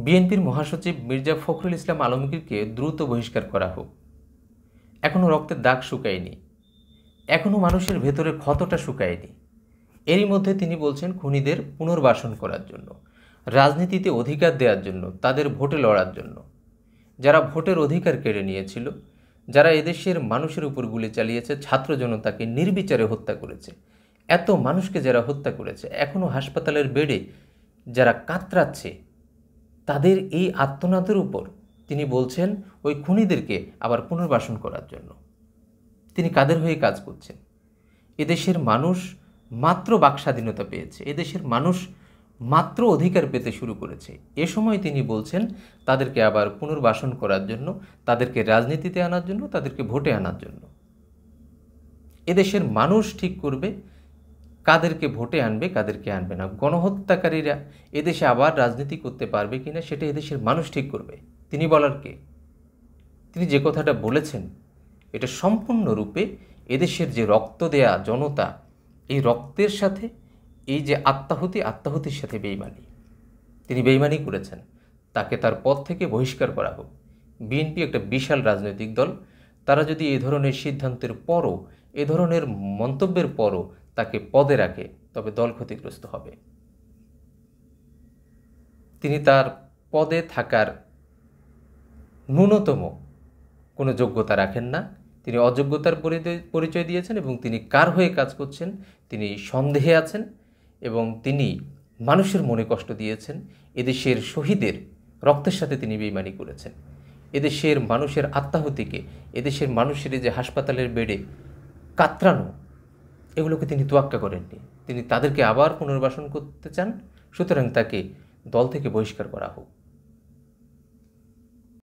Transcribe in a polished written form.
বিএনপির মহাসচিব মির্জা ফখরুল ইসলাম আলমগীরকে দ্রুত বহিষ্কার করা হোক। এখনও রক্তের দাগ শুকায়নি, এখনও মানুষের ভেতরে ক্ষতটা শুকায়নি। এরই মধ্যে তিনি বলছেন খুনিদের পুনর্বাসন করার জন্য, রাজনীতিতে অধিকার দেওয়ার জন্য, তাদের ভোটে লড়ার জন্য। যারা ভোটের অধিকার কেড়ে নিয়েছিল, যারা এদেশের মানুষের উপর গুলি চালিয়েছে, ছাত্র জনতাকে নির্বিচারে হত্যা করেছে, এত মানুষকে যারা হত্যা করেছে, এখনও হাসপাতালের বেডে যারা কাতরাচ্ছে, তাদের এই আত্মনাদের উপর তিনি বলছেন ওই খুনিদেরকে আবার পুনর্বাসন করার জন্য। তিনি কাদের হয়ে কাজ করছেন? এদেশের মানুষ মাত্র বাক স্বাধীনতা পেয়েছে, এদেশের মানুষ মাত্র অধিকার পেতে শুরু করেছে। এ সময় তিনি বলছেন তাদেরকে আবার পুনর্বাসন করার জন্য, তাদেরকে রাজনীতিতে আনার জন্য, তাদেরকে ভোটে আনার জন্য। এদেশের মানুষ ঠিক করবে কাদেরকে ভোটে আনবে, কাদেরকে আনবে না। গণহত্যাকারীরা এদেশে আবার রাজনীতি করতে পারবে কিনা সেটা এদেশের মানুষ ঠিক করবে। তিনি বলার কে? তিনি যে কথাটা বলেছেন এটা সম্পূর্ণরূপে এদেশের যে রক্ত দেয়া জনতা, এই রক্তের সাথে এই যে আত্মাহুতির সাথে বেইমানি। তিনি বেইমানি করেছেন, তাকে তার পদ থেকে বহিষ্কার করা হোক। বিএনপি একটা বিশাল রাজনৈতিক দল, তারা যদি এ ধরনের সিদ্ধান্তের পরও, এ ধরনের মন্তব্যের পরও তাকে পদে রাখে, তবে দল ক্ষতিগ্রস্ত হবে। তিনি তার পদে থাকার ন্যূনতম কোনো যোগ্যতা রাখেন না। তিনি অযোগ্যতার পরিচয় দিয়েছেন এবং তিনি কার হয়ে কাজ করছেন তিনি সন্দেহে আছেন এবং তিনি মানুষের মনে কষ্ট দিয়েছেন। এদেশের শহীদের রক্তের সাথে তিনি বেইমানি করেছেন। এদেশের মানুষের আত্মাহুতিকে, এদেশের মানুষের যে হাসপাতালের বেডে কাতরানো, এগুলোকে তিনি তোয়াক্কা করেননি। তিনি তাদেরকে আবার পুনর্বাসন করতে চান, সুতরাং তাকে দল থেকে বহিষ্কার করা হোক।